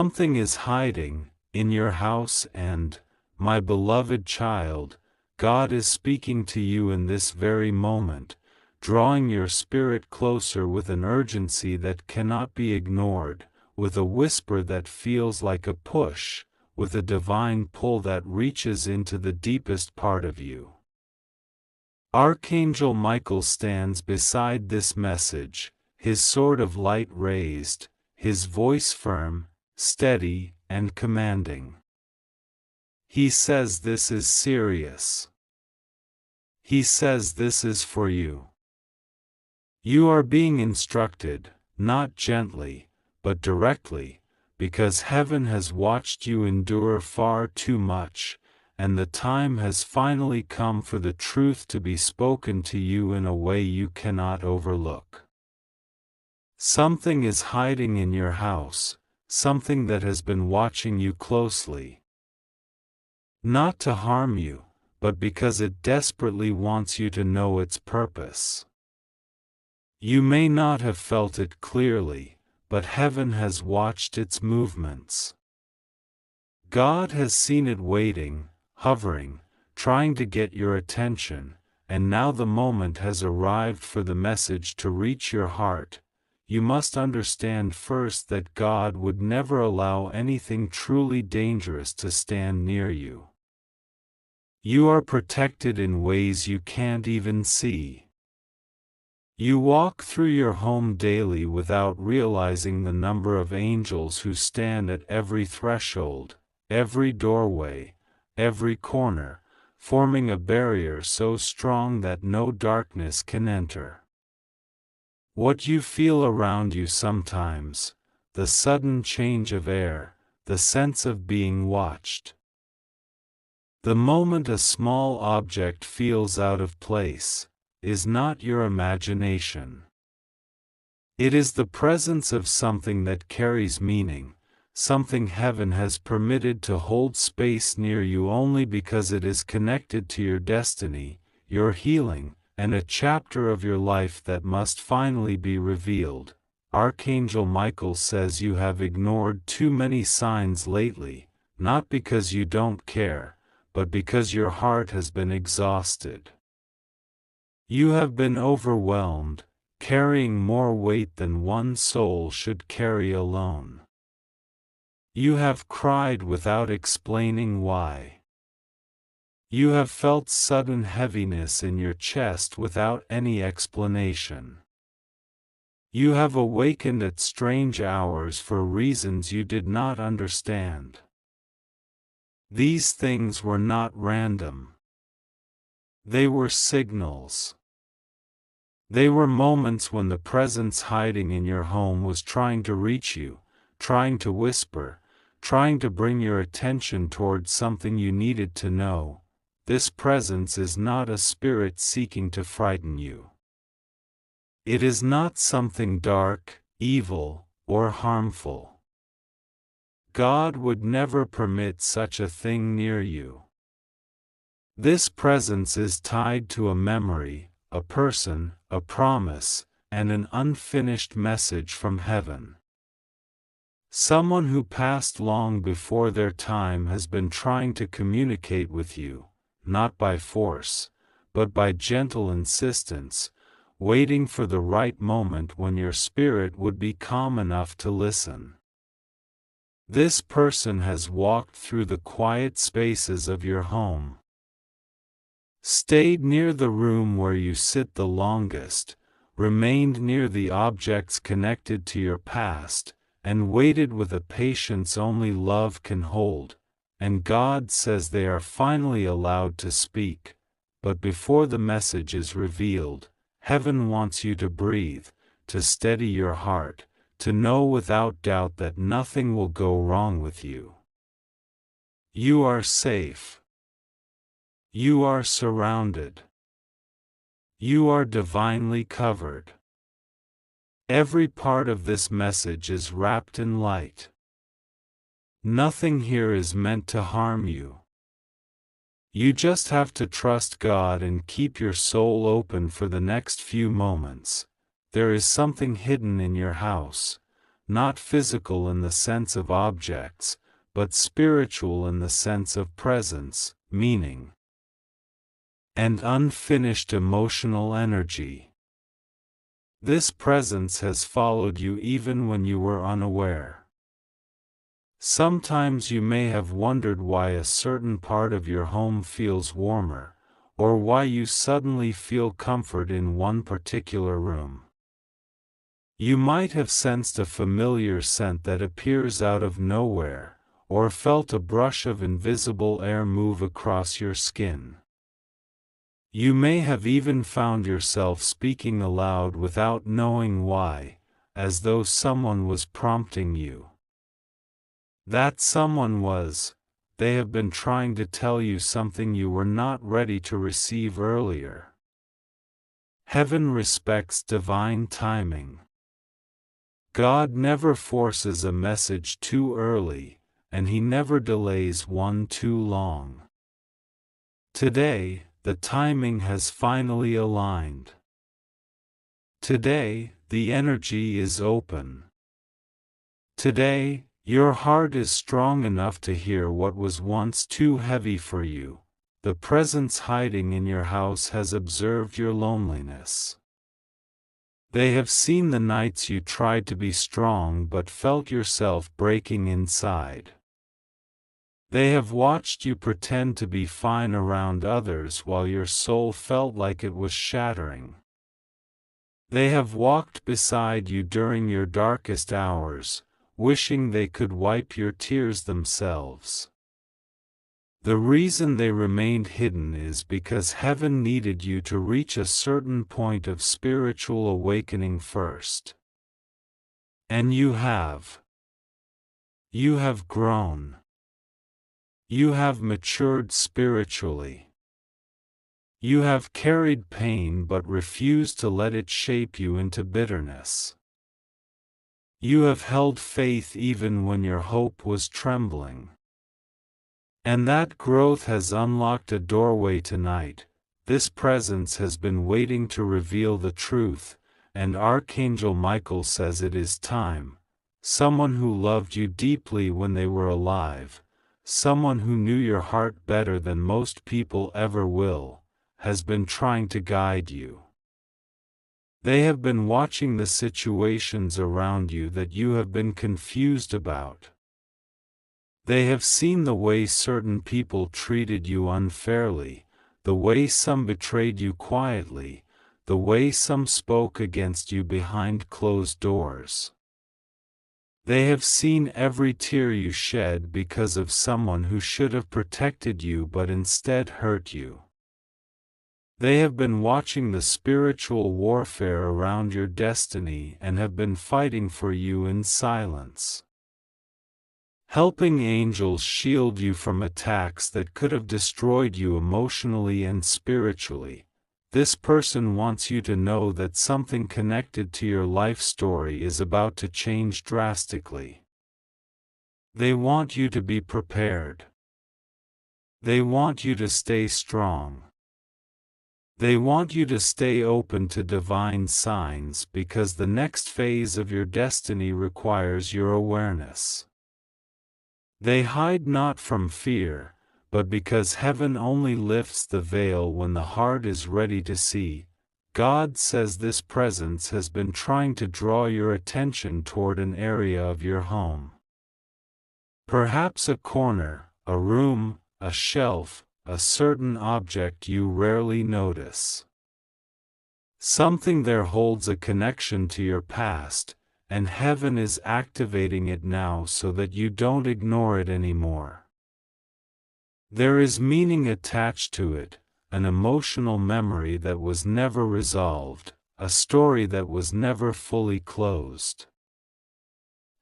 Something is hiding in your house and, my beloved child, God is speaking to you in this very moment, drawing your spirit closer with an urgency that cannot be ignored, with a whisper that feels like a push, with a divine pull that reaches into the deepest part of you. Archangel Michael stands beside this message, his sword of light raised, his voice firm, steady, and commanding. He says this is serious. He says this is for you. You are being instructed, not gently, but directly, because heaven has watched you endure far too much, and the time has finally come for the truth to be spoken to you in a way you cannot overlook. Something is hiding in your house, something that has been watching you closely. Not to harm you, but because it desperately wants you to know its purpose. You may not have felt it clearly, but heaven has watched its movements. God has seen it waiting, hovering, trying to get your attention, and now the moment has arrived for the message to reach your heart. You must understand first that God would never allow anything truly dangerous to stand near you. You are protected in ways you can't even see. You walk through your home daily without realizing the number of angels who stand at every threshold, every doorway, every corner, forming a barrier so strong that no darkness can enter. What you feel around you sometimes, the sudden change of air, the sense of being watched. The moment a small object feels out of place, is not your imagination. It is the presence of something that carries meaning, something heaven has permitted to hold space near you only because it is connected to your destiny, your healing, and a chapter of your life that must finally be revealed. Archangel Michael says you have ignored too many signs lately, not because you don't care, but because your heart has been exhausted. You have been overwhelmed, carrying more weight than one soul should carry alone. You have cried without explaining why. You have felt sudden heaviness in your chest without any explanation. You have awakened at strange hours for reasons you did not understand. These things were not random. They were signals. They were moments when the presence hiding in your home was trying to reach you, trying to whisper, trying to bring your attention towards something you needed to know. This presence is not a spirit seeking to frighten you. It is not something dark, evil, or harmful. God would never permit such a thing near you. This presence is tied to a memory, a person, a promise, and an unfinished message from heaven. Someone who passed long before their time has been trying to communicate with you, not by force, but by gentle insistence, waiting for the right moment when your spirit would be calm enough to listen. This person has walked through the quiet spaces of your home, stayed near the room where you sit the longest, remained near the objects connected to your past, and waited with a patience only love can hold, and God says they are finally allowed to speak, but before the message is revealed, heaven wants you to breathe, to steady your heart, to know without doubt that nothing will go wrong with you. You are safe. You are surrounded. You are divinely covered. Every part of this message is wrapped in light. Nothing here is meant to harm you. You just have to trust God and keep your soul open for the next few moments. There is something hidden in your house, not physical in the sense of objects, but spiritual in the sense of presence, meaning, and unfinished emotional energy. This presence has followed you even when you were unaware. Sometimes you may have wondered why a certain part of your home feels warmer, or why you suddenly feel comfort in one particular room. You might have sensed a familiar scent that appears out of nowhere, or felt a brush of invisible air move across your skin. You may have even found yourself speaking aloud without knowing why, as though someone was prompting you. That someone was, they have been trying to tell you something you were not ready to receive earlier. Heaven respects divine timing. God never forces a message too early, and He never delays one too long. Today, the timing has finally aligned. Today, the energy is open. Today, your heart is strong enough to hear what was once too heavy for you. The presence hiding in your house has observed your loneliness. They have seen the nights you tried to be strong but felt yourself breaking inside. They have watched you pretend to be fine around others while your soul felt like it was shattering. They have walked beside you during your darkest hours, wishing they could wipe your tears themselves. The reason they remained hidden is because heaven needed you to reach a certain point of spiritual awakening first. And you have. You have grown. You have matured spiritually. You have carried pain but refused to let it shape you into bitterness. You have held faith even when your hope was trembling. And that growth has unlocked a doorway tonight. This presence has been waiting to reveal the truth, and Archangel Michael says it is time. Someone who loved you deeply when they were alive, someone who knew your heart better than most people ever will, has been trying to guide you. They have been watching the situations around you that you have been confused about. They have seen the way certain people treated you unfairly, the way some betrayed you quietly, the way some spoke against you behind closed doors. They have seen every tear you shed because of someone who should have protected you but instead hurt you. They have been watching the spiritual warfare around your destiny and have been fighting for you in silence. Helping angels shield you from attacks that could have destroyed you emotionally and spiritually. This person wants you to know that something connected to your life story is about to change drastically. They want you to be prepared. They want you to stay strong. They want you to stay open to divine signs because the next phase of your destiny requires your awareness. They hide not from fear, but because heaven only lifts the veil when the heart is ready to see. God says this presence has been trying to draw your attention toward an area of your home. Perhaps a corner, a room, a shelf, a certain object you rarely notice. Something there holds a connection to your past, and heaven is activating it now so that you don't ignore it anymore. There is meaning attached to it, an emotional memory that was never resolved, a story that was never fully closed.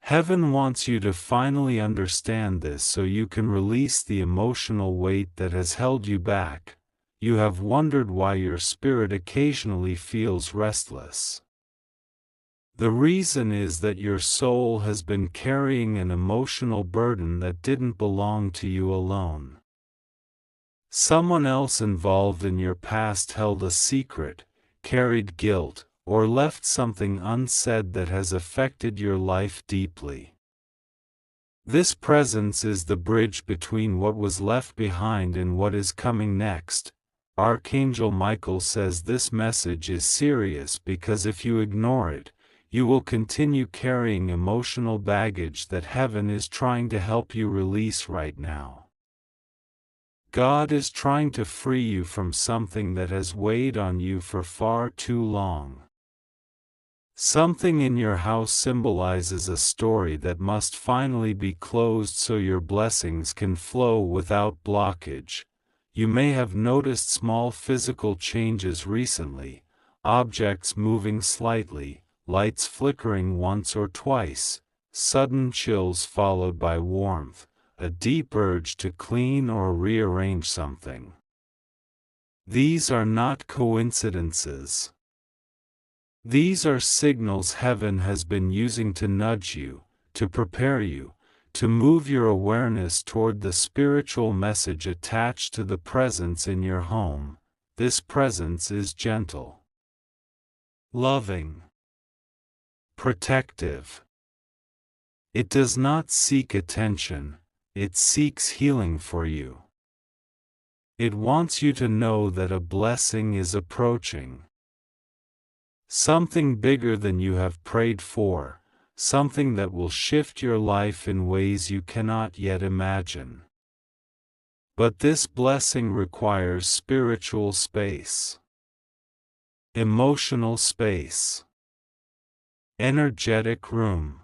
Heaven wants you to finally understand this so you can release the emotional weight that has held you back. You have wondered why your spirit occasionally feels restless. The reason is that your soul has been carrying an emotional burden that didn't belong to you alone. Someone else involved in your past held a secret, carried guilt, or left something unsaid that has affected your life deeply. This presence is the bridge between what was left behind and what is coming next. Archangel Michael says this message is serious because if you ignore it, you will continue carrying emotional baggage that heaven is trying to help you release right now. God is trying to free you from something that has weighed on you for far too long. Something in your house symbolizes a story that must finally be closed so your blessings can flow without blockage. You may have noticed small physical changes recently, objects moving slightly, lights flickering once or twice, sudden chills followed by warmth, a deep urge to clean or rearrange something. These are not coincidences. These are signals heaven has been using to nudge you, to prepare you, to move your awareness toward the spiritual message attached to the presence in your home. This presence is gentle, loving, protective. It does not seek attention, it seeks healing for you. It wants you to know that a blessing is approaching. Something bigger than you have prayed for, something that will shift your life in ways you cannot yet imagine. But this blessing requires spiritual space, emotional space, energetic room.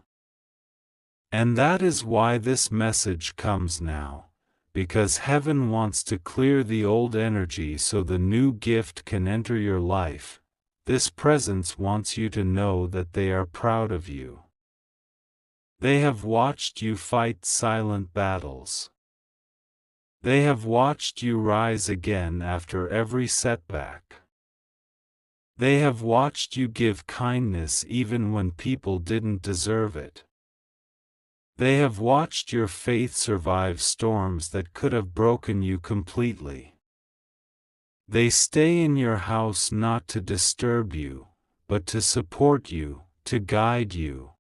And that is why this message comes now, because heaven wants to clear the old energy so the new gift can enter your life. This presence wants you to know that they are proud of you. They have watched you fight silent battles. They have watched you rise again after every setback. They have watched you give kindness even when people didn't deserve it. They have watched your faith survive storms that could have broken you completely. They stay in your house not to disturb you, but to support you, to guide you,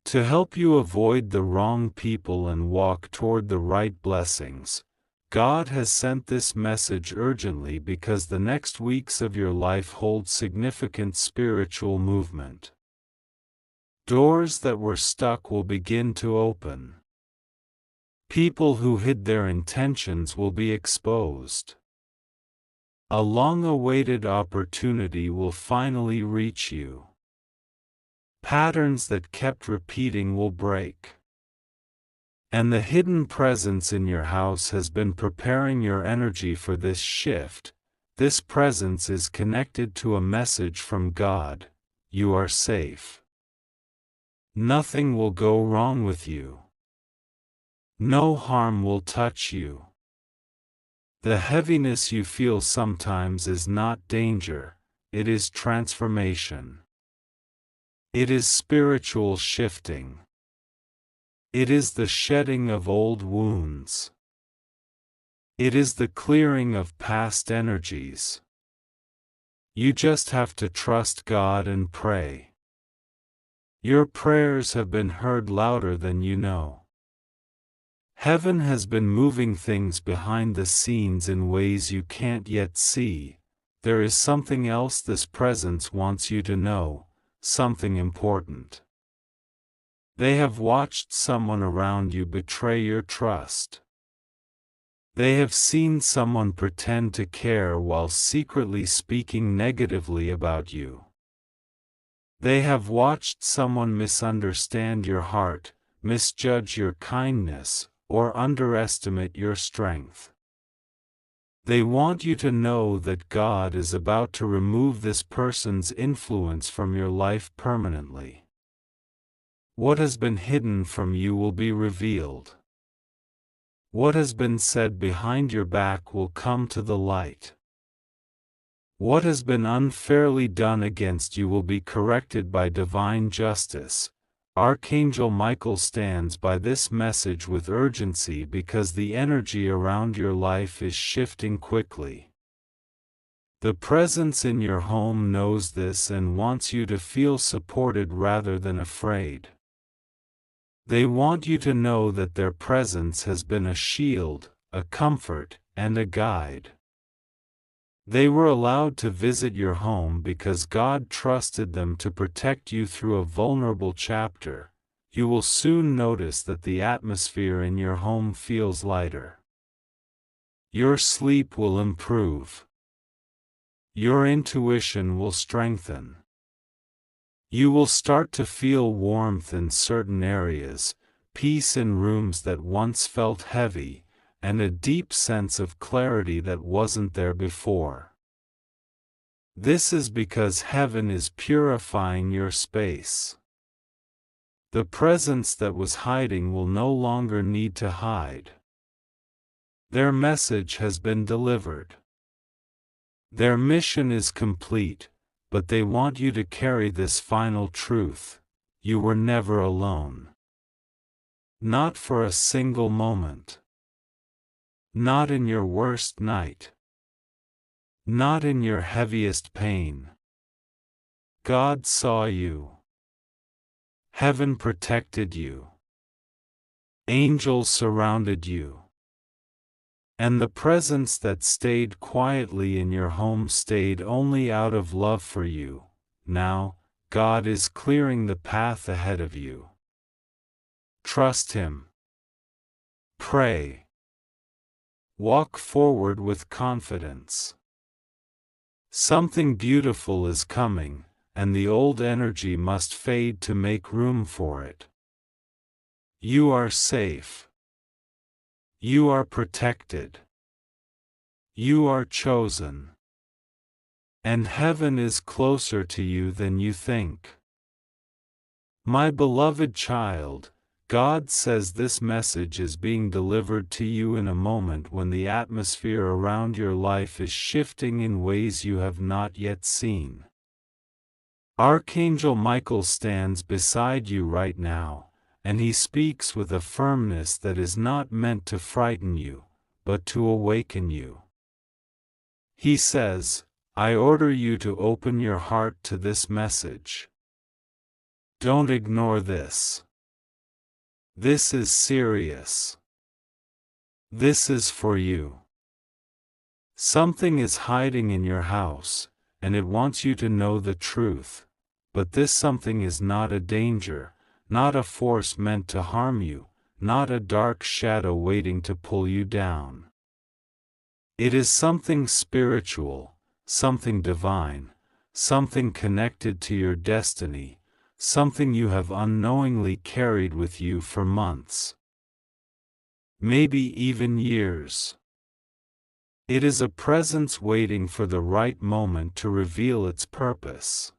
to help you avoid the wrong people and walk toward the right blessings. God has sent this message urgently because the next weeks of your life hold significant spiritual movement. Doors that were stuck will begin to open. People who hid their intentions will be exposed. A long-awaited opportunity will finally reach you. Patterns that kept repeating will break. And the hidden presence in your house has been preparing your energy for this shift. This presence is connected to a message from God. You are safe. Nothing will go wrong with you. No harm will touch you. The heaviness you feel sometimes is not danger, it is transformation. It is spiritual shifting. It is the shedding of old wounds. It is the clearing of past energies. You just have to trust God and pray. Your prayers have been heard louder than you know. Heaven has been moving things behind the scenes in ways you can't yet see. There is something else this presence wants you to know, something important. They have watched someone around you betray your trust. They have seen someone pretend to care while secretly speaking negatively about you. They have watched someone misunderstand your heart, misjudge your kindness, or underestimate your strength. They want you to know that God is about to remove this person's influence from your life permanently. What has been hidden from you will be revealed. What has been said behind your back will come to the light. What has been unfairly done against you will be corrected by divine justice. Archangel Michael stands by this message with urgency because the energy around your life is shifting quickly. The presence in your home knows this and wants you to feel supported rather than afraid. They want you to know that their presence has been a shield, a comfort, and a guide. They were allowed to visit your home because God trusted them to protect you through a vulnerable chapter. You will soon notice that the atmosphere in your home feels lighter. Your sleep will improve. Your intuition will strengthen. You will start to feel warmth in certain areas, peace in rooms that once felt heavy, and a deep sense of clarity that wasn't there before. This is because heaven is purifying your space. The presence that was hiding will no longer need to hide. Their message has been delivered. Their mission is complete, but they want you to carry this final truth: you were never alone. Not for a single moment. Not in your worst night. Not in your heaviest pain. God saw you. Heaven protected you. Angels surrounded you. And the presence that stayed quietly in your home stayed only out of love for you. Now, God is clearing the path ahead of you. Trust Him. Pray. Walk forward with confidence. Something beautiful is coming, and the old energy must fade to make room for it. You are safe. You are protected. You are chosen. And heaven is closer to you than you think. My beloved child, God says this message is being delivered to you in a moment when the atmosphere around your life is shifting in ways you have not yet seen. Archangel Michael stands beside you right now, and he speaks with a firmness that is not meant to frighten you, but to awaken you. He says, I order you to open your heart to this message. Don't ignore this. This is serious. This is for you. Something is hiding in your house, and it wants you to know the truth, but this something is not a danger, not a force meant to harm you, not a dark shadow waiting to pull you down. It is something spiritual, something divine, something connected to your destiny, something you have unknowingly carried with you for months. Maybe even years. It is a presence waiting for the right moment to reveal its purpose.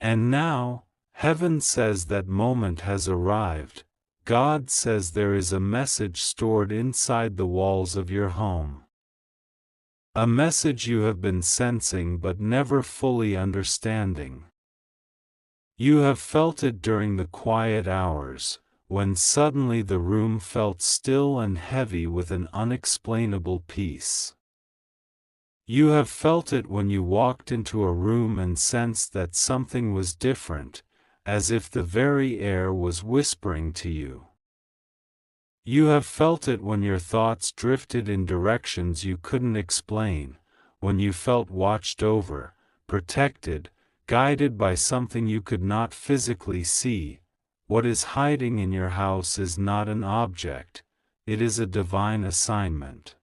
And now, heaven says that moment has arrived. God says there is a message stored inside the walls of your home. A message you have been sensing but never fully understanding. You have felt it during the quiet hours, when suddenly the room felt still and heavy with an unexplainable peace. You have felt it when you walked into a room and sensed that something was different, as if the very air was whispering to you. You have felt it when your thoughts drifted in directions you couldn't explain, when you felt watched over, protected, guided by something you could not physically see. What is hiding in your house is not an object, it is a divine assignment.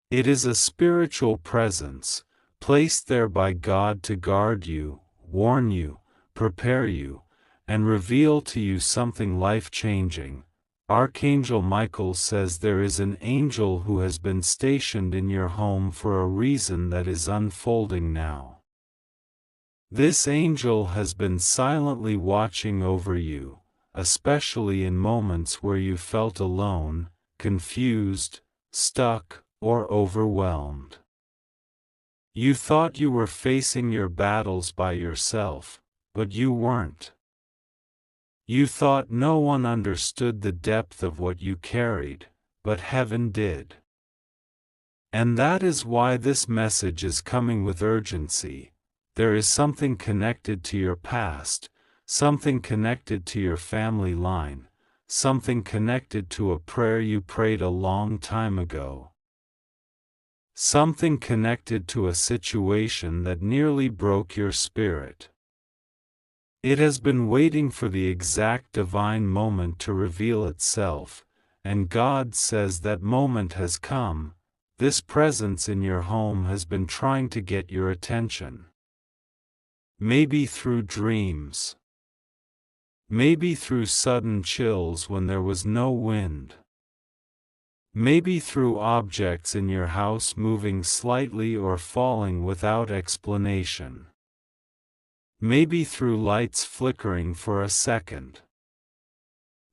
It is a spiritual presence, placed there by God to guard you, warn you, prepare you, and reveal to you something life-changing. Archangel Michael says there is an angel who has been stationed in your home for a reason that is unfolding now. This angel has been silently watching over you, especially in moments where you felt alone, confused, stuck, or overwhelmed. You thought you were facing your battles by yourself, but you weren't. You thought no one understood the depth of what you carried, but heaven did. And that is why this message is coming with urgency. There is something connected to your past, something connected to your family line, something connected to a prayer you prayed a long time ago. Something connected to a situation that nearly broke your spirit. It has been waiting for the exact divine moment to reveal itself, and God says that moment has come. This presence in your home has been trying to get your attention. Maybe through dreams. Maybe through sudden chills when there was no wind. Maybe through objects in your house moving slightly or falling without explanation. Maybe through lights flickering for a second.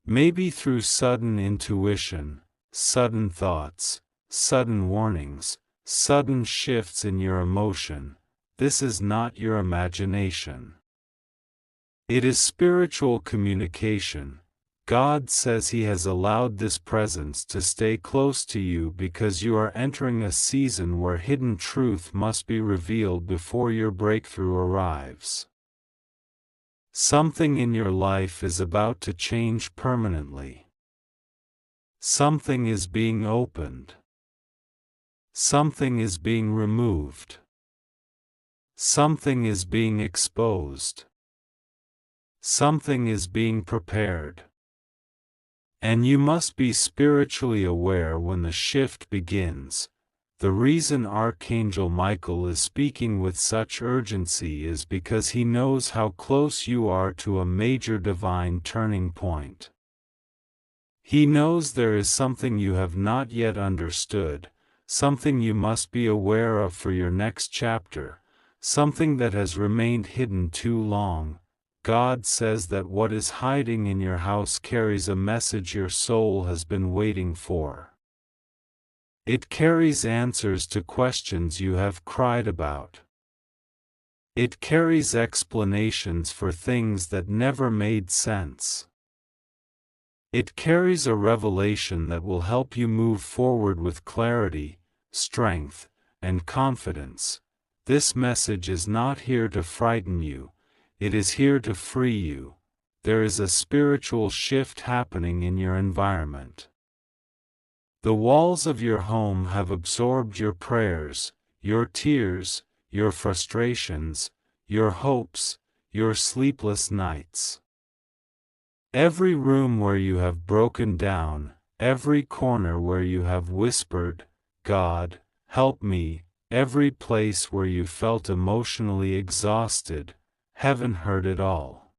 Maybe through sudden intuition, sudden thoughts, sudden warnings, sudden shifts in your emotion. This is not your imagination. It is spiritual communication. God says He has allowed this presence to stay close to you because you are entering a season where hidden truth must be revealed before your breakthrough arrives. Something in your life is about to change permanently. Something is being opened. Something is being removed. Something is being exposed. Something is being prepared. And you must be spiritually aware when the shift begins. The reason Archangel Michael is speaking with such urgency is because he knows how close you are to a major divine turning point. He knows there is something you have not yet understood, something you must be aware of for your next chapter, something that has remained hidden too long. God says that what is hiding in your house carries a message your soul has been waiting for. It carries answers to questions you have cried about. It carries explanations for things that never made sense. It carries a revelation that will help you move forward with clarity, strength, and confidence. This message is not here to frighten you. It is here to free you. There is a spiritual shift happening in your environment. The walls of your home have absorbed your prayers, your tears, your frustrations, your hopes, your sleepless nights. Every room where you have broken down, every corner where you have whispered, "God, help me," every place where you felt emotionally exhausted, heaven heard it all.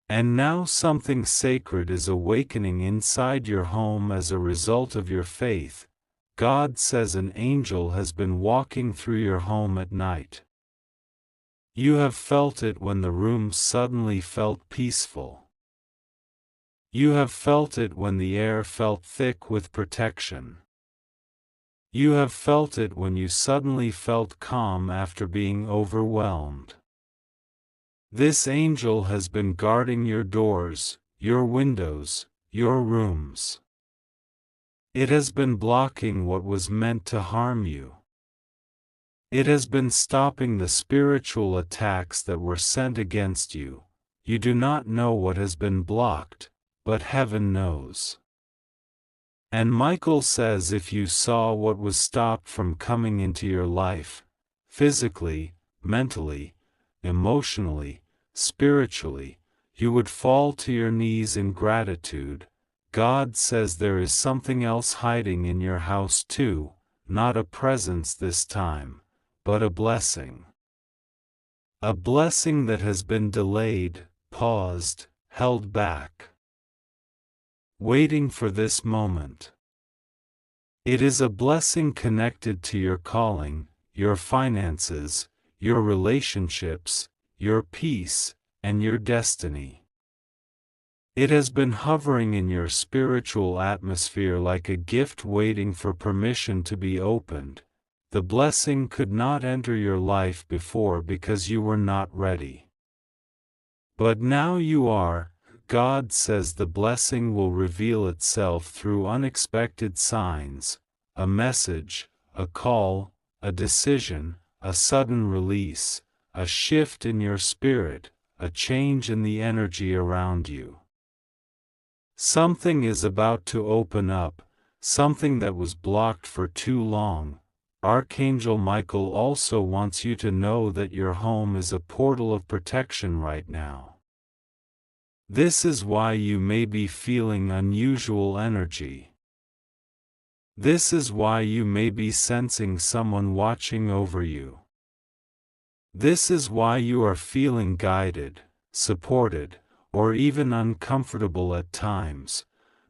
And now something sacred is awakening inside your home as a result of your faith. God says an angel has been walking through your home at night. You have felt it when the room suddenly felt peaceful. You have felt it when the air felt thick with protection. You have felt it when you suddenly felt calm after being overwhelmed. This angel has been guarding your doors, your windows, your rooms. It has been blocking what was meant to harm you. It has been stopping the spiritual attacks that were sent against you. You do not know what has been blocked, but heaven knows. And Michael says if you saw what was stopped from coming into your life, physically, mentally, emotionally, spiritually, you would fall to your knees in gratitude. God says there is something else hiding in your house too, not a presence this time, but a blessing. A blessing that has been delayed, paused, held back. Waiting for this moment. It is a blessing connected to your calling, your finances, your relationships, your peace, and your destiny. It has been hovering in your spiritual atmosphere like a gift waiting for permission to be opened. The blessing could not enter your life before because you were not ready. But now you are. God says the blessing will reveal itself through unexpected signs, a message, a call, a decision, a sudden release, a shift in your spirit, a change in the energy around you. Something is about to open up, something that was blocked for too long. Archangel Michael also wants you to know that your home is a portal of protection right now. This is why you may be feeling unusual energy. This is why you may be sensing someone watching over you. This is why you are feeling guided, supported, or even uncomfortable at times,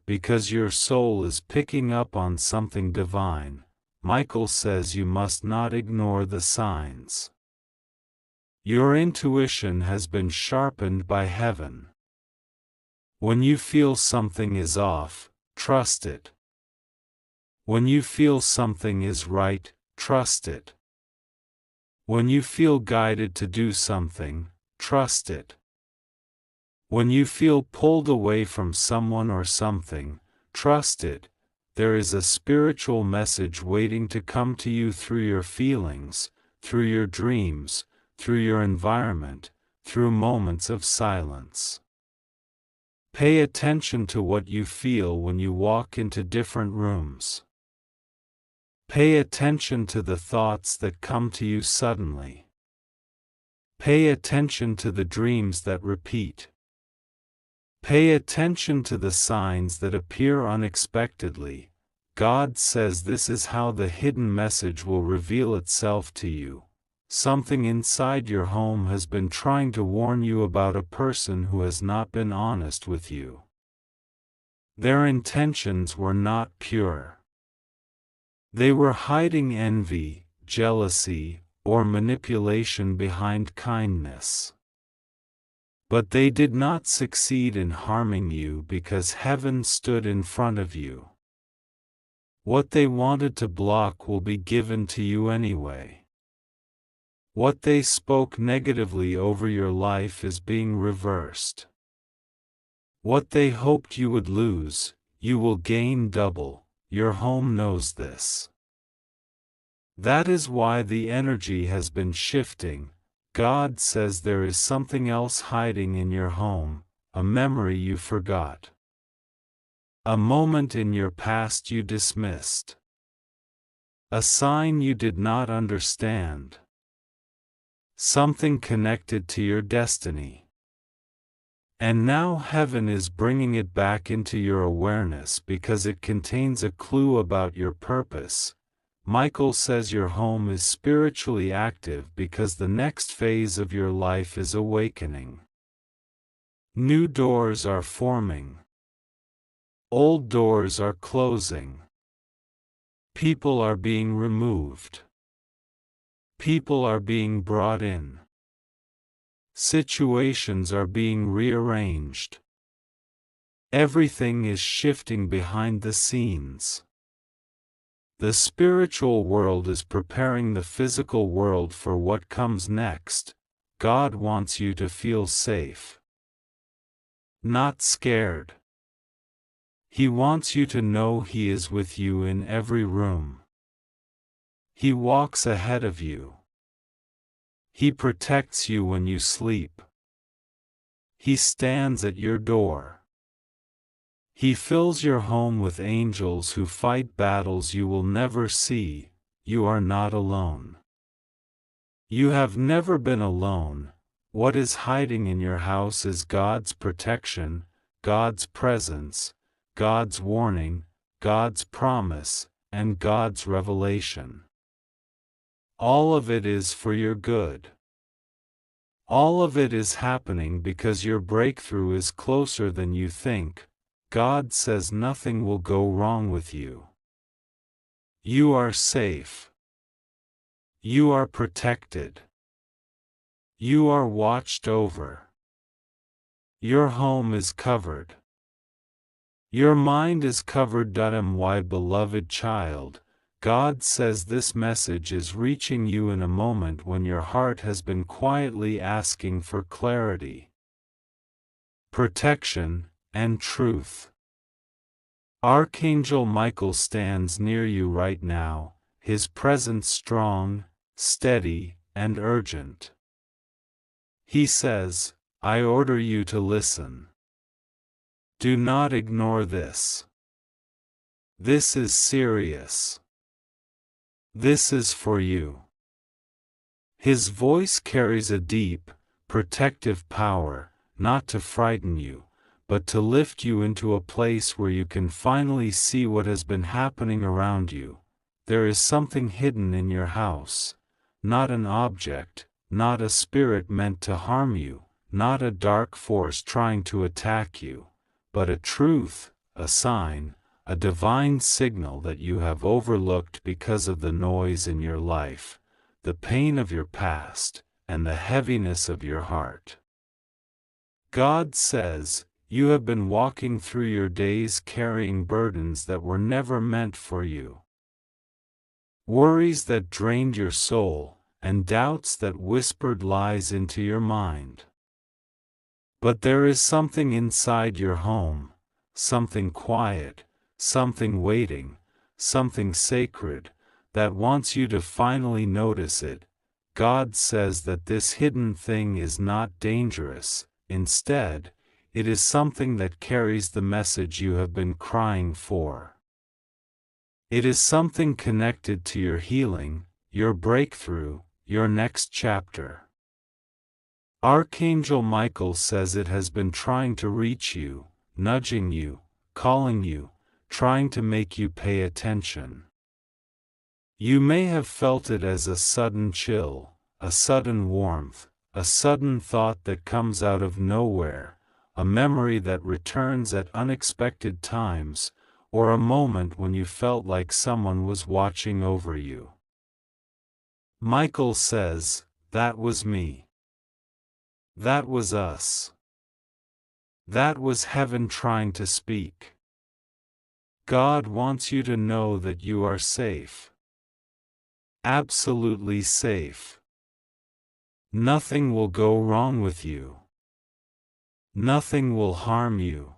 because your soul is picking up on something divine. Michael says you must not ignore the signs. Your intuition has been sharpened by heaven. When you feel something is off, trust it. When you feel something is right, trust it. When you feel guided to do something, trust it. When you feel pulled away from someone or something, trust it. There is a spiritual message waiting to come to you through your feelings, through your dreams, through your environment, through moments of silence. Pay attention to what you feel when you walk into different rooms. Pay attention to the thoughts that come to you suddenly. Pay attention to the dreams that repeat. Pay attention to the signs that appear unexpectedly. God says this is how the hidden message will reveal itself to you. Something inside your home has been trying to warn you about a person who has not been honest with you. Their intentions were not pure. They were hiding envy, jealousy, or manipulation behind kindness. But they did not succeed in harming you because heaven stood in front of you. What they wanted to block will be given to you anyway. What they spoke negatively over your life is being reversed. What they hoped you would lose, you will gain double. Your home knows this. That is why the energy has been shifting. God says there is something else hiding in your home, a memory you forgot. A moment in your past you dismissed. A sign you did not understand. Something connected to your destiny. And now heaven is bringing it back into your awareness because it contains a clue about your purpose. Michael says your home is spiritually active because the next phase of your life is awakening. New doors are forming. Old doors are closing. People are being removed. People are being brought in. Situations are being rearranged. Everything is shifting behind the scenes. The spiritual world is preparing the physical world for what comes next. God wants you to feel safe. Not scared. He wants you to know He is with you in every room. He walks ahead of you. He protects you when you sleep. He stands at your door. He fills your home with angels who fight battles you will never see. You are not alone. You have never been alone. What is hiding in your house is God's protection, God's presence, God's warning, God's promise, and God's revelation. All of it is for your good. All of it is happening because your breakthrough is closer than you think. God says nothing will go wrong with you. You are safe. You are protected. You are watched over. Your home is covered. Your mind is covered. My beloved child, God says this message is reaching you in a moment when your heart has been quietly asking for clarity, protection, and truth. Archangel Michael stands near you right now. His presence strong, steady, and urgent. He says, I order you to listen. Do not ignore this. This is serious. This is for you. His voice carries a deep, protective power, not to frighten you, but to lift you into a place where you can finally see what has been happening around you. There is something hidden in your house, not an object, not a spirit meant to harm you, not a dark force trying to attack you, but a truth, a sign, a divine signal that you have overlooked because of the noise in your life, the pain of your past, and the heaviness of your heart. God says, you have been walking through your days carrying burdens that were never meant for you. Worries that drained your soul, and doubts that whispered lies into your mind. But there is something inside your home, something quiet, something waiting, something sacred, that wants you to finally notice it. God says that this hidden thing is not dangerous. Instead, it is something that carries the message you have been crying for. It is something connected to your healing, your breakthrough, your next chapter. Archangel Michael says it has been trying to reach you, nudging you, calling you, trying to make you pay attention. You may have felt it as a sudden chill, a sudden warmth, a sudden thought that comes out of nowhere, a memory that returns at unexpected times, or a moment when you felt like someone was watching over you. Michael says, that was me. That was us. That was heaven trying to speak. God wants you to know that you are safe. Absolutely safe. Nothing will go wrong with you. Nothing will harm you.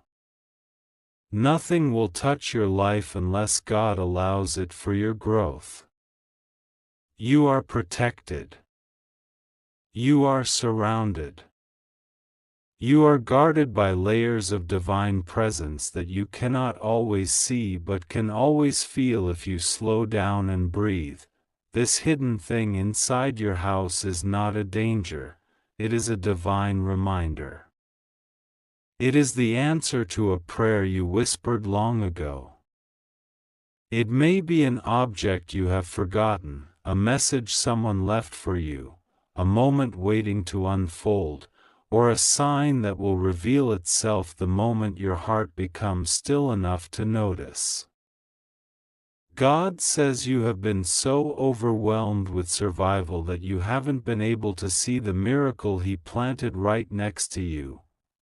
Nothing will touch your life unless God allows it for your growth. You are protected. You are surrounded. You are guarded by layers of divine presence that you cannot always see but can always feel if you slow down and breathe. This hidden thing inside your house is not a danger, it is a divine reminder. It is the answer to a prayer you whispered long ago. It may be an object you have forgotten, a message someone left for you, a moment waiting to unfold, or a sign that will reveal itself the moment your heart becomes still enough to notice. God says you have been so overwhelmed with survival that you haven't been able to see the miracle He planted right next to you.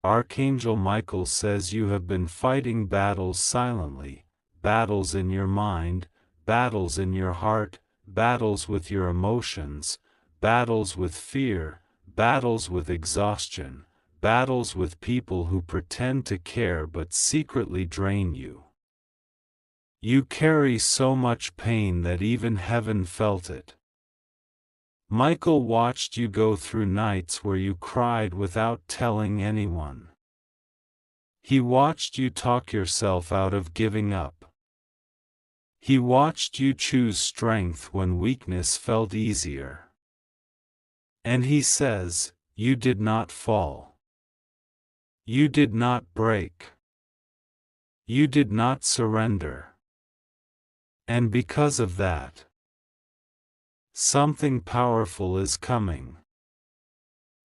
Archangel Michael says you have been fighting battles silently, battles in your mind, battles in your heart, battles with your emotions, battles with fear, battles with exhaustion, battles with people who pretend to care but secretly drain you. You carry so much pain that even heaven felt it. Michael watched you go through nights where you cried without telling anyone. He watched you talk yourself out of giving up. He watched you choose strength when weakness felt easier. And He says, you did not fall. You did not break. You did not surrender. And because of that, something powerful is coming.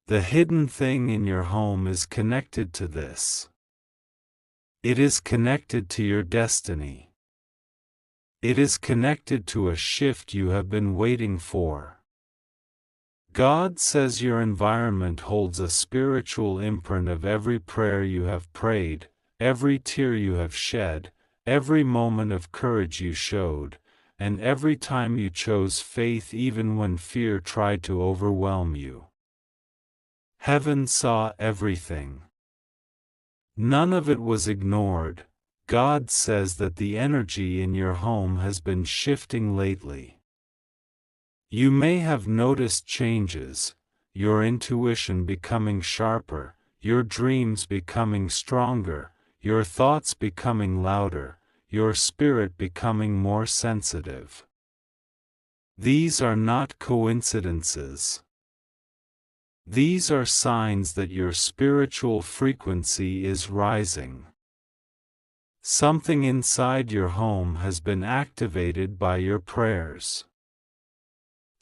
The hidden thing in your home is connected to this. It is connected to your destiny. It is connected to a shift you have been waiting for. God says your environment holds a spiritual imprint of every prayer you have prayed, every tear you have shed, every moment of courage you showed, and every time you chose faith even when fear tried to overwhelm you. Heaven saw everything. None of it was ignored. God says that the energy in your home has been shifting lately. You may have noticed changes, your intuition becoming sharper, your dreams becoming stronger, your thoughts becoming louder, your spirit becoming more sensitive. These are not coincidences. These are signs that your spiritual frequency is rising. Something inside your home has been activated by your prayers.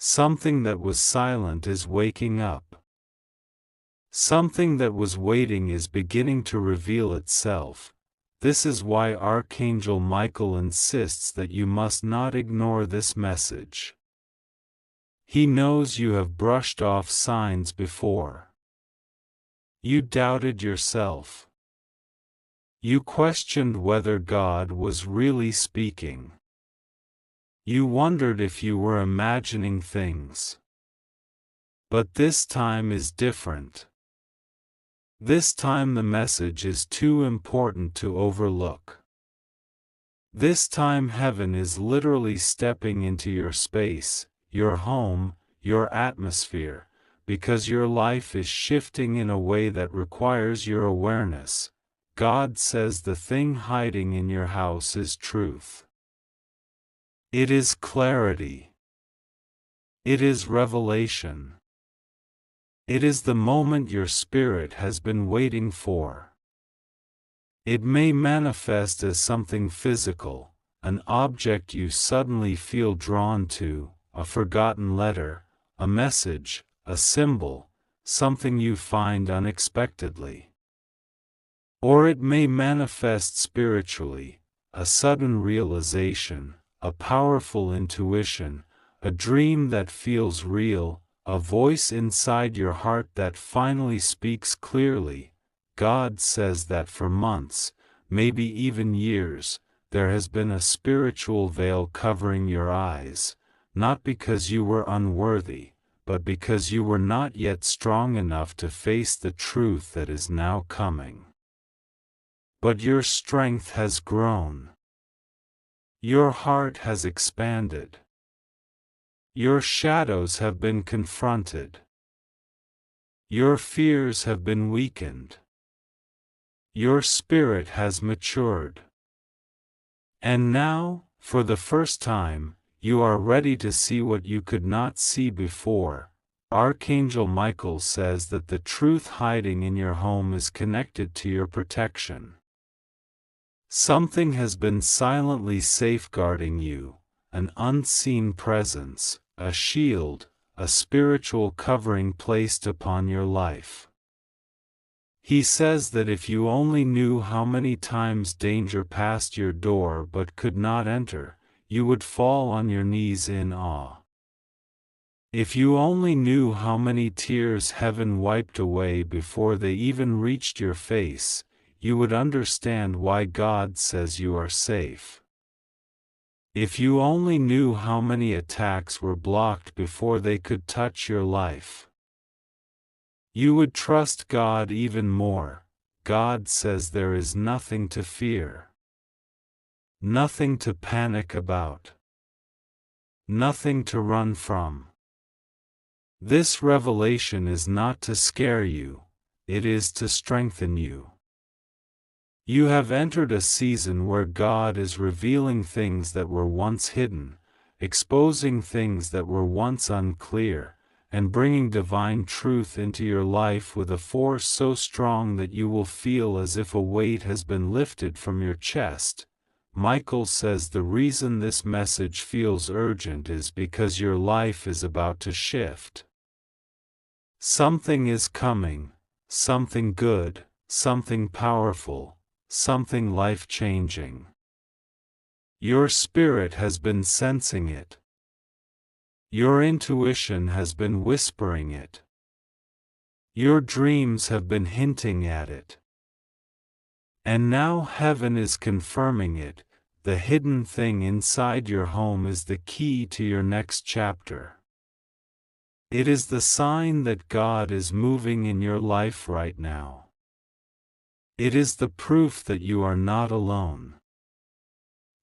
Something that was silent is waking up. Something that was waiting is beginning to reveal itself. This is why Archangel Michael insists that you must not ignore this message. He knows you have brushed off signs before. You doubted yourself. You questioned whether God was really speaking. You wondered if you were imagining things. But this time is different. This time the message is too important to overlook. This time heaven is literally stepping into your space, your home, your atmosphere, because your life is shifting in a way that requires your awareness. God says the thing hiding in your house is truth. It is clarity. It is revelation. It is the moment your spirit has been waiting for. It may manifest as something physical, an object you suddenly feel drawn to, a forgotten letter, a message, a symbol, something you find unexpectedly. Or it may manifest spiritually, a sudden realization, a powerful intuition, a dream that feels real, a voice inside your heart that finally speaks clearly. God says that for months, maybe even years, there has been a spiritual veil covering your eyes, not because you were unworthy, but because you were not yet strong enough to face the truth that is now coming. But your strength has grown. Your heart has expanded. Your shadows have been confronted. Your fears have been weakened. Your spirit has matured. And now, for the first time, you are ready to see what you could not see before. Archangel Michael says that the truth hiding in your home is connected to your protection. Something has been silently safeguarding you, an unseen presence, a shield, a spiritual covering placed upon your life. He says that if you only knew how many times danger passed your door but could not enter, you would fall on your knees in awe. If you only knew how many tears heaven wiped away before they even reached your face, you would understand why God says you are safe. If you only knew how many attacks were blocked before they could touch your life, you would trust God even more. God says there is nothing to fear, nothing to panic about, nothing to run from. This revelation is not to scare you, it is to strengthen you. You have entered a season where God is revealing things that were once hidden, exposing things that were once unclear, and bringing divine truth into your life with a force so strong that you will feel as if a weight has been lifted from your chest. Michael says the reason this message feels urgent is because your life is about to shift. Something is coming, something good, something powerful, something life-changing. Your spirit has been sensing it. Your intuition has been whispering it. Your dreams have been hinting at it. And now heaven is confirming it. The hidden thing inside your home is the key to your next chapter. It is the sign that God is moving in your life right now. It is the proof that you are not alone.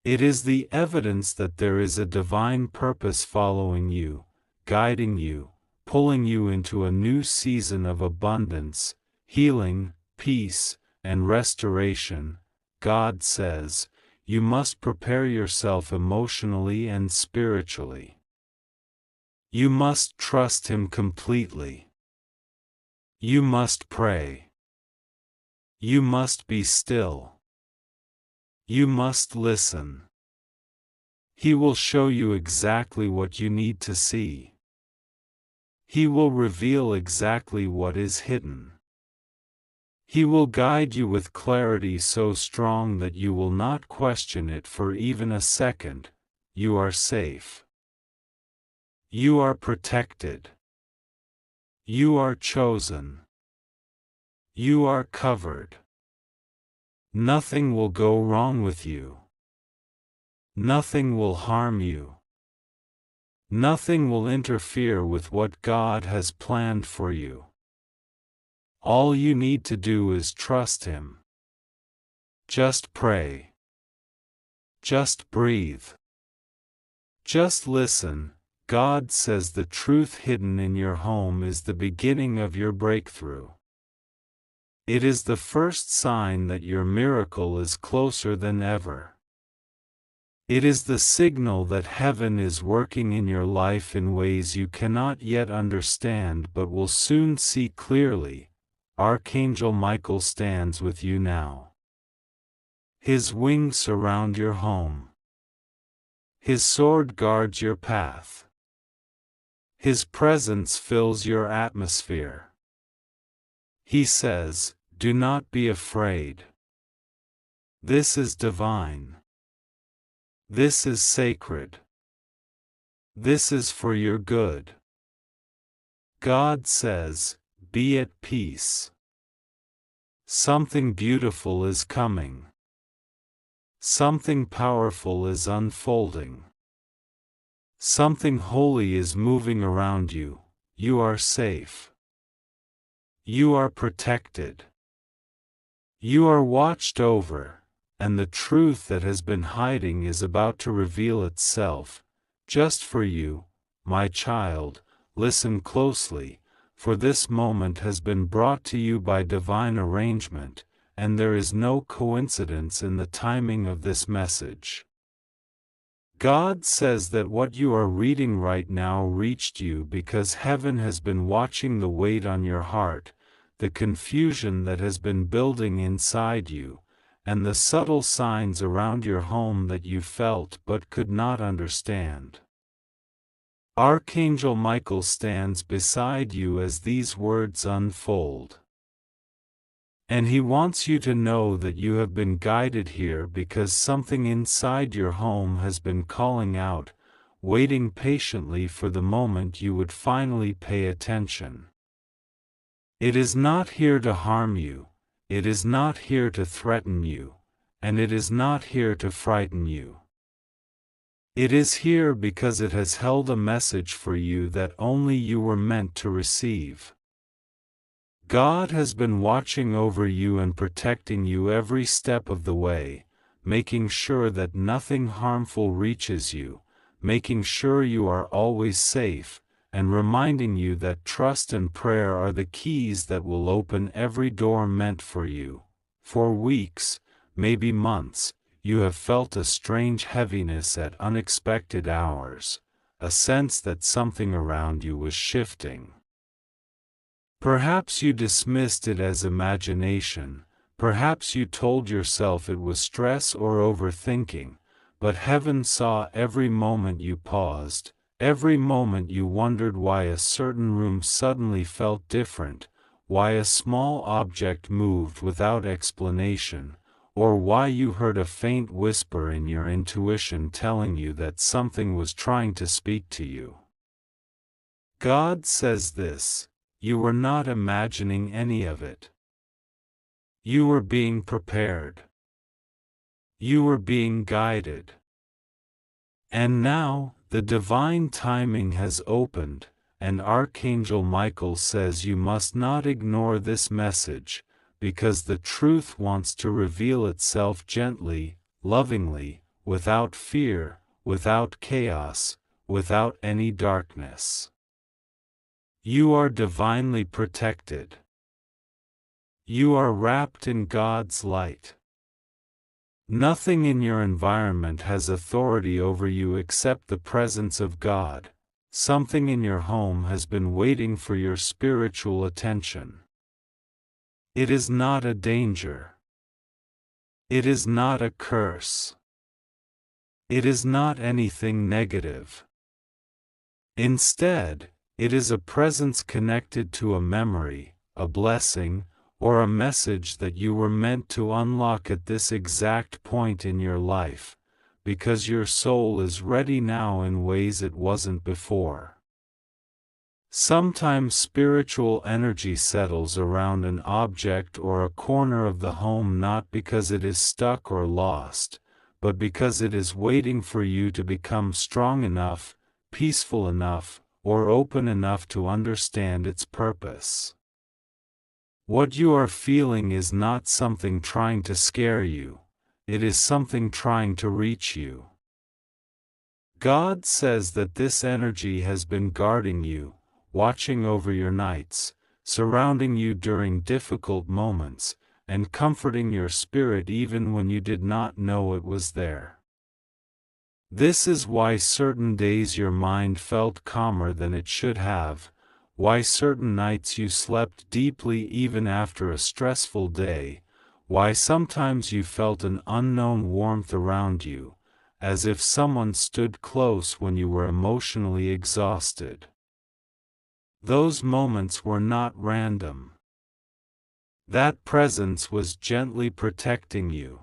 It is the evidence that there is a divine purpose following you, guiding you, pulling you into a new season of abundance, healing, peace, and restoration. God says, you must prepare yourself emotionally and spiritually. You must trust Him completely. You must pray. You must be still. You must listen. He will show you exactly what you need to see. He will reveal exactly what is hidden. He will guide you with clarity so strong that you will not question it for even a second. You are safe. You are protected. You are chosen. You are covered. Nothing will go wrong with you. Nothing will harm you. Nothing will interfere with what God has planned for you. All you need to do is trust Him. Just pray. Just breathe. Just listen. God says the truth hidden in your home is the beginning of your breakthrough. It is the first sign that your miracle is closer than ever. It is the signal that heaven is working in your life in ways you cannot yet understand but will soon see clearly. Archangel Michael stands with you now. His wings surround your home. His sword guards your path. His presence fills your atmosphere. He says, do not be afraid. This is divine. This is sacred. This is for your good. God says, be at peace. Something beautiful is coming. Something powerful is unfolding. Something holy is moving around you. You are safe. You are protected. You are watched over, and the truth that has been hiding is about to reveal itself, just for you, my child. Listen closely, for this moment has been brought to you by divine arrangement, and there is no coincidence in the timing of this message. God says that what you are reading right now reached you because heaven has been watching the weight on your heart, the confusion that has been building inside you, and the subtle signs around your home that you felt but could not understand. Archangel Michael stands beside you as these words unfold. And he wants you to know that you have been guided here because something inside your home has been calling out, waiting patiently for the moment you would finally pay attention. It is not here to harm you, it is not here to threaten you, and it is not here to frighten you. It is here because it has held a message for you that only you were meant to receive. God has been watching over you and protecting you every step of the way, making sure that nothing harmful reaches you, making sure you are always safe, and reminding you that trust and prayer are the keys that will open every door meant for you. For weeks, maybe months, you have felt a strange heaviness at unexpected hours, a sense that something around you was shifting. Perhaps you dismissed it as imagination, perhaps you told yourself it was stress or overthinking, but heaven saw every moment you paused, every moment you wondered why a certain room suddenly felt different, why a small object moved without explanation, or why you heard a faint whisper in your intuition telling you that something was trying to speak to you. God says this: you were not imagining any of it. You were being prepared. You were being guided. And now, the divine timing has opened, and Archangel Michael says you must not ignore this message, because the truth wants to reveal itself gently, lovingly, without fear, without chaos, without any darkness. You are divinely protected. You are wrapped in God's light. Nothing in your environment has authority over you except the presence of God. Something in your home has been waiting for your spiritual attention. It is not a danger. It is not a curse. It is not anything negative. Instead, it is a presence connected to a memory, a blessing, or a message that you were meant to unlock at this exact point in your life, because your soul is ready now in ways it wasn't before. Sometimes spiritual energy settles around an object or a corner of the home not because it is stuck or lost, but because it is waiting for you to become strong enough, peaceful enough, or open enough to understand its purpose. What you are feeling is not something trying to scare you, it is something trying to reach you. God says that this energy has been guarding you, watching over your nights, surrounding you during difficult moments, and comforting your spirit even when you did not know it was there. This is why certain days your mind felt calmer than it should have, why certain nights you slept deeply even after a stressful day, why sometimes you felt an unknown warmth around you, as if someone stood close when you were emotionally exhausted. Those moments were not random. That presence was gently protecting you.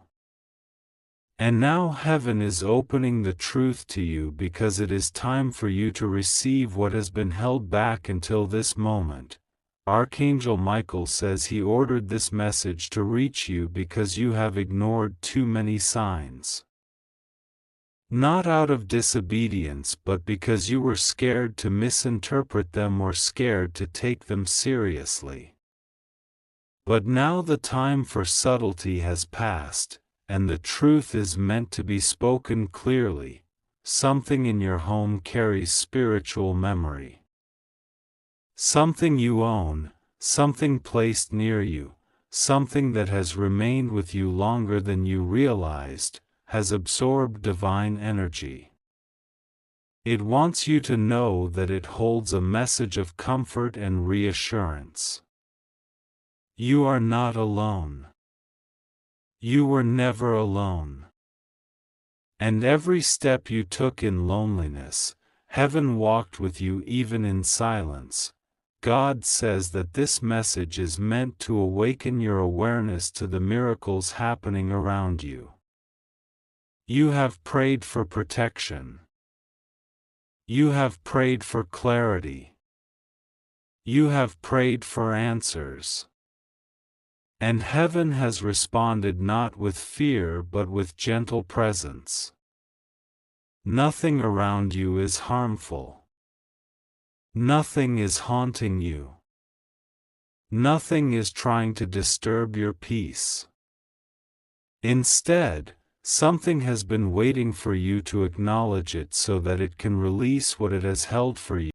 And now heaven is opening the truth to you because it is time for you to receive what has been held back until this moment. Archangel Michael says he ordered this message to reach you because you have ignored too many signs. Not out of disobedience but because you were scared to misinterpret them or scared to take them seriously. But now the time for subtlety has passed, and the truth is meant to be spoken clearly. Something in your home carries spiritual memory. Something you own, something placed near you, something that has remained with you longer than you realized, has absorbed divine energy. It wants you to know that it holds a message of comfort and reassurance. You are not alone. You were never alone. And every step you took in loneliness, heaven walked with you even in silence. God says that this message is meant to awaken your awareness to the miracles happening around you. You have prayed for protection. You have prayed for clarity. You have prayed for answers. And heaven has responded not with fear but with gentle presence. Nothing around you is harmful. Nothing is haunting you. Nothing is trying to disturb your peace. Instead, something has been waiting for you to acknowledge it so that it can release what it has held for you.